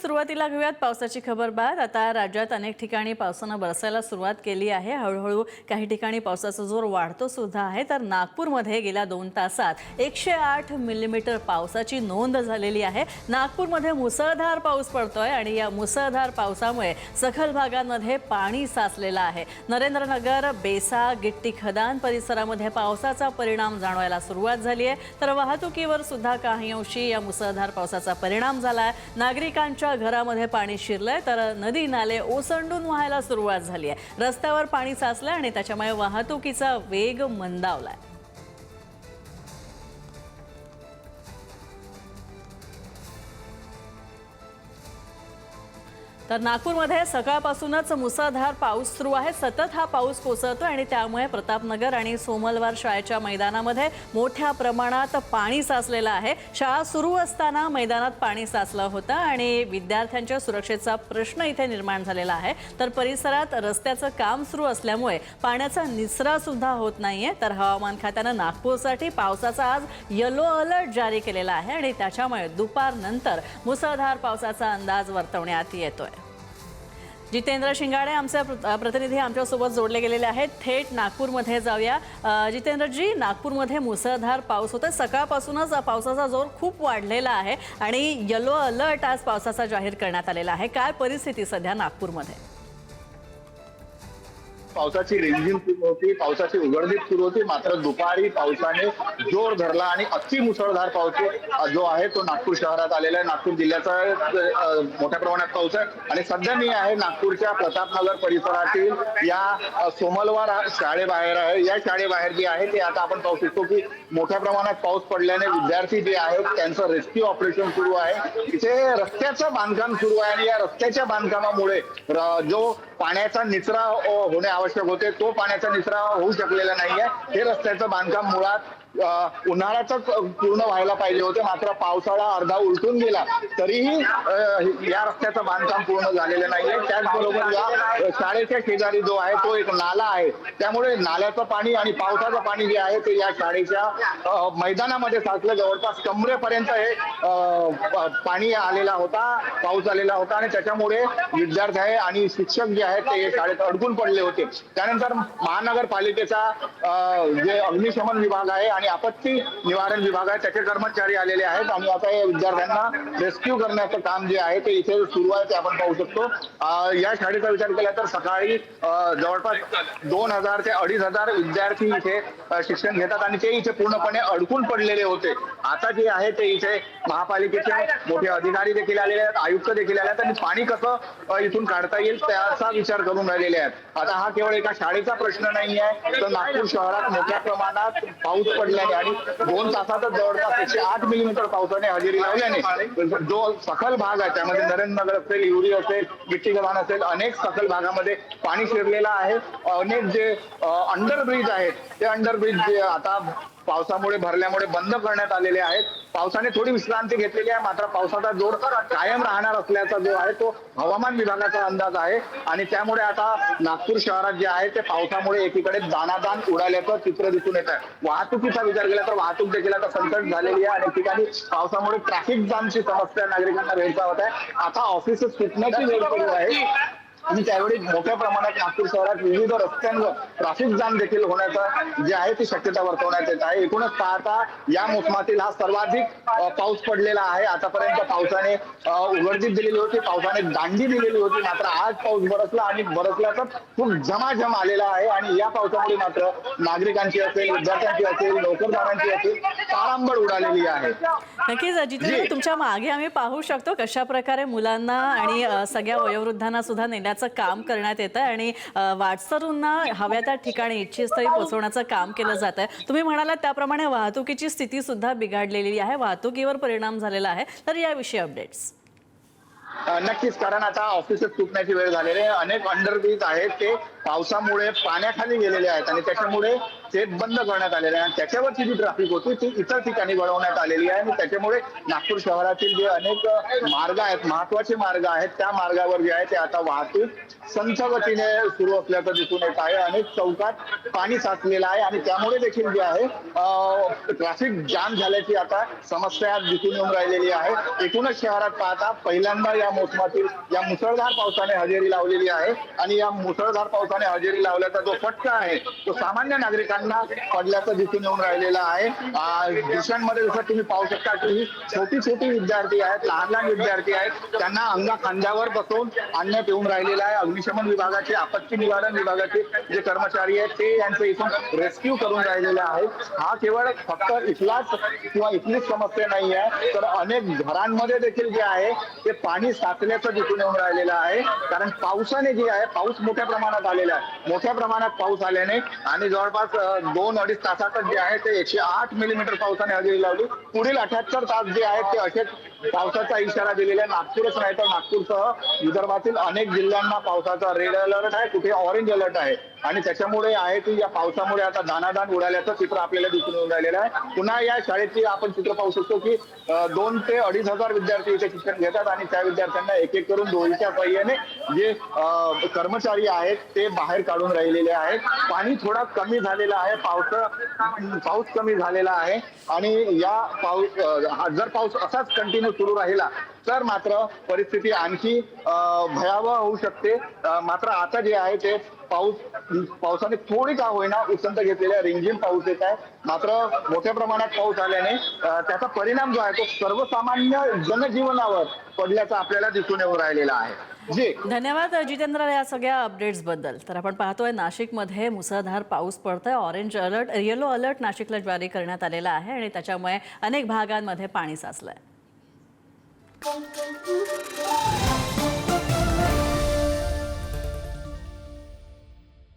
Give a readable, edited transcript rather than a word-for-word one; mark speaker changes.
Speaker 1: सुरुवातीला घेऊयात पावसाची खबरबात। आता राज्यात अनेक ठिकाणी पावसाने बरसायला सुरुवात केली आहे। हळूहळू काही ठिकाणी पावसाचा जोर वाढतो सुद्धा आहे। तर नागपूरमध्ये गेल्या 2 तासात 108 मिलीमीटर पावसाची नोंद झालेली आहे। नागपूरमध्ये मुसळधार पाऊस पडतोय आणि या मुसळधार पावसामुळे सखल भागांमध्ये पाणी साचलेलं आहे। नरेंद्रनगर, बेसा, गिट्टी खदान परिसरामध्ये पावसाचा परिणाम जाणवायला सुरुवात झाली आहे। तर वाहतुकीवर सुद्धा काही अंशी या मुसळधार पावसाचा परिणाम झाला आहे। नागरिकांच्या घरामध्ये पाणी शिरलंय तर नदी नाले ओसंडून वाहायला सुरुवात झाली आहे। रस्त्यावर पाणी साचलंय आणि त्याच्यामुळे वाहतुकीचा वेग मंदावलाय। तर नागपूरमध्ये सकाळपासूनच मुसळधार पाऊस सुरू आहे। सतत हा पाऊस कोसळतो आणि त्यामुळे प्रतापनगर आणि सोमलवार शाळेच्या मैदानामध्ये मोठ्या प्रमाणात पाणी साचलेलं आहे। शाळा सुरू असताना मैदानात पाणी साचलं होतं आणि विद्यार्थ्यांच्या सुरक्षेचा प्रश्न इथे निर्माण झालेला आहे। तर परिसरात रस्त्याचं काम सुरू असल्यामुळे पाण्याचा निचरा सुद्धा होत नाहीये। तर हवामान खात्याने नागपूरसाठी पावसाचा आज येलो अलर्ट जारी केलेला आहे आणि त्याच्यामुळे दुपारनंतर मुसळधार पावसाचा अंदाज वर्तवण्यात येतोय। जितेंद्र शिंगाडे आमचे प्रतिनिधी आमच्यासोबत जोडले गेलेले आहेत। थेट नागपूरमध्ये जाऊया। जितेंद्रजी, नागपूरमध्ये मुसळधार पाऊस होतोय। सकाळपासूनच पावसाचा जोर खूप वाढलेला आहे आणि येलो अलर्ट आज पावसाचा जाहीर करण्यात आलेला आहे। काय परिस्थिती सध्या नागपूरमध्ये?
Speaker 2: पावसाची रिमझिम सुरू होती, पावसाची उघडदीप सुरू होती, मात्र दुपारी पावसाने जोर धरला आणि अति मुसळधार पाऊस जो आहे तो नागपूर शहरात आलेला आहे। नागपूर जिल्ह्याचा मोठ्या प्रमाणात पाऊस आहे आणि सध्या मी आहे नागपूरच्या प्रतापनगर परिसरातील या सोमलवार शाळेबाहेर आहे। या शाळेबाहेर जे आहे ते आता आपण पाहू शकतो की मोठ्या प्रमाणात पाऊस पडल्याने विद्यार्थी जे आहेत त्यांचं रेस्क्यू ऑपरेशन सुरू आहे। इथे रस्त्याचं बांधकाम सुरू आहे आणि या रस्त्याच्या बांधकामामुळे जो पाण्याचा निचरा होणे आवश्यक होते तो पाण्याचा निचरा होऊ शकलेला नाहीये। हे रस्त्याचं बांधकाम मुळात उन्हाळ्याच पूर्ण व्हायला पाहिजे होते, मात्र पावसाळा अर्धा उलटून गेला तरीही या रस्त्याचं बांधकाम पूर्ण झालेलं नाहीये। त्याचबरोबर या शाळेच्या शेजारी जो आहे तो एक नाला आहे, त्यामुळे नाल्याचं पाणी आणि पावसाचं पाणी जे आहे ते या शाळेच्या मैदानामध्ये साचलं। जवळपास कमरेपर्यंत हे पाणी आलेला होता, पाऊस आलेला होता आणि त्याच्यामुळे विद्यार्थी आणि शिक्षक जे आहेत ते शाळेत अडकून पडले होते। त्यानंतर महानगरपालिकेचा जे अग्निशमन विभाग आहे आणि आपत्ती निवारण विभाग आहे त्याचे कर्मचारी आलेले आहेत आणि आता या विद्यार्थ्यांना रेस्क्यू करण्याचं काम जे आहे ते इथे सुरू आहे ते आपण पाहू शकतो। या शाळेचा विचार केला तर सकाळी जवळपास 2000 ते 2500 विद्यार्थी इथे शिक्षण घेतात आणि ते इथे पूर्णपणे अडकून पडलेले होते। आता जे आहे ते इथे महापालिकेचे मोठे अधिकारी देखील आलेले आहेत, आयुक्त देखील आले आहेत आणि पाणी कसं इथून काढता येईल त्याचा विचार करून राहिलेले आहेत। आता हा केवळ एका शाळेचा प्रश्न नाही आहे, तर नागपूर शहरात मोठ्या प्रमाणात पाऊस पडल्याने आणि 2 तासातच जवळपास 108 मिलीमीटर पावसाने हजेरी लावल्याने जो सखल भाग आहे त्यामध्ये नरेंद्रनगर असेल, युरी असेल, गिट्टी खदान असेल, अनेक सखल भागामध्ये पाणी शिरलेलं आहे। अनेक जे अंडरब्रिज आहेत ते अंडरब्रिज जे आता पावसामुळे भरल्यामुळे बंद करण्यात आलेले आहेत। पावसाने थोडी विश्रांती घेतलेली आहे, मात्र पावसाचा जोर कायम राहणार असल्याचा जो आहे तो हवामान विभागाचा अंदाज आहे आणि त्यामुळे आता नागपूर शहरात जे आहे ते पावसामुळे एकीकडे दाणादाण उडाल्याचं चित्र दिसून येत आहे। वाहतुकीचा विचार केला तर वाहतूक देखील आता संकट झालेली आहे। अनेक ठिकाणी पावसामुळे ट्रॅफिक जामची समस्या नागरिकांना भेडसावत आहे। आता ऑफिसेस सुटण्याची वेळ सुरू आहे आणि त्यावेळी मोठ्या प्रमाणात नागपूर शहरात विविध रस्त्यांवर ट्रॅफिक जाम देखील होण्याचं जे आहे ती शक्यता वर्तवण्यात येत आहे। एकूणच पाहता या मोसमातील हा सर्वाधिक पाऊस पडलेला आहे। आतापर्यंत पावसाने उघडदीप दिलेली होती, पावसाने दांडी दिलेली होती, मात्र आज पाऊस बरसला आणि बरसला तर खूप झमाझम आलेला आहे आणि या पावसामुळे मात्र नागरिकांची असेल, विद्यार्थ्यांची असेल, नोकरदारांची असेल तारांबळ उडालेली आहे।
Speaker 1: नक्कीच जितेंद्र, तुमच्या मागे आम्ही पाहू शकतो कशा प्रकारे मुलांना आणि सगळ्या वयोवृद्धांना सुद्धा नेण्याचं काम करण्यात येतं आणि वाटसरूंना हव्या त्या ठिकाणी इच्छितस्थळी पोहोचवण्याचं काम केलं जात आहे। तुम्ही म्हणालात त्याप्रमाणे वाहतुकीची स्थिती सुद्धा बिघडलेली आहे, वाहतुकीवर परिणाम झालेला आहे, तर याविषयी अपडेट्स?
Speaker 2: नक्कीच, कारण आता ऑफिसेस सुटण्याची वेळ झालेली आहे। अनेक अंडरब्रिज आहेत ते पावसामुळे पाण्याखाली गेलेले आहेत आणि त्याच्यामुळे ते बंद करण्यात आलेलं आहे आणि त्याच्यावरची जी ट्रॅफिक होती ती इतर ठिकाणी वळवण्यात आलेली आहे आणि त्याच्यामुळे नागपूर शहरातील जे अनेक मार्ग आहेत, महत्वाचे मार्ग आहेत, त्या मार्गावर जे आहे ते आता वाहतूक संथ गतीने सुरू असल्याचं दिसून येत आहे. अनेक चौकात पाणी साचलेलं आहे आणि त्यामुळे देखील जे आहे ट्रॅफिक जाम झाल्याची आता समस्या दिसून येऊन राहिलेली आहे. एकूणच शहरात पाहता पहिल्यांदा या मोसमातील या मुसळधार पावसाने हजेरी लावलेली आहे आणि या मुसळधार पावसाने हजेरी लावल्याचा जो फटका आहे तो सामान्य नागरिकांना पडल्याचं दिसून येऊन राहिलेलं आहे. दृश्यांमध्ये जसं तुम्ही पाहू शकता की छोटी छोटी विद्यार्थी आहेत, लहान लहान विद्यार्थी आहेत, त्यांना अंगा खांद्यावर बसवून आणण्यात येऊन राहिलेलं आहे. अग्निशमन विभागाचे, आपत्ती निवारण विभागाचे जे कर्मचारी आहेत ते यांचं इथून रेस्क्यू करून राहिलेले आहेत. हा केवळ फक्त इथलाच किंवा इथलीच समस्या नाही आहे, तर अनेक घरांमध्ये देखील जे आहे ते पाणी साचल्याचं दिसून येऊन राहिलेलं आहे. कारण पावसाने जे आहे, पाऊस मोठ्या प्रमाणात आलेला आहे. मोठ्या प्रमाणात पाऊस आल्याने आणि जवळपास 2-2.5 तासातच जे आहे ते 108 मिलीमीटर पावसाने हजेरी लावली. पुढील 78 तास जे आहेत ते असेच पावसाचा इशारा दिलेला आहे. नागपूरच नाही तर नागपूरसह विदर्भातील अनेक जिल्ह्यांना पावसाचा रेड अलर्ट आहे, कुठे ऑरेंज अलर्ट आहे आणि त्याच्यामुळे आहे की या पावसामुळे आता दानादान उडाल्याचं चित्र आपल्याला दिसून येऊन राहिलेलं आहे. पुन्हा या शाळेची आपण चित्र पाहू शकतो की 2 ते 2.5 हजार विद्यार्थी इथे शिक्षण घेतात आणि त्या विद्यार्थ्यांना एक एक करून दोरीच्या साह्याने जे कर्मचारी आहेत ते बाहेर काढून राहिलेले आहेत. पाणी थोडा कमी झालेला आहे, पाऊस कमी झालेला आहे आणि या जर पाऊस असाच कंटिन्यू सुरू राहिला तर मात्र परिस्थिती आणखी भयावह होऊ शकते. मात्र आता जे आहे ते पावसाने थोडी का होईना उसंत घेतलेल्या रिमझिम पाऊस येत आहे. मात्र मोठ्या प्रमाणात पाऊस आल्याने त्याचा परिणाम जो आहे तो सर्वसामान्य जनजीवनावर पडल्याचा आपल्याला दिसून येऊन राहिलेला आहे. जी
Speaker 1: धन्यवाद जितेंद्र या सगळ्या अपडेट्स बद्दल. तर आपण पाहतोय नाशिकमध्ये मुसळधार पाऊस पडतोय. ऑरेंज अलर्ट, येलो अलर्ट नाशिकला जारी करण्यात आलेला आहे आणि त्याच्यामुळे अनेक भागांमध्ये पाणी साचलंय.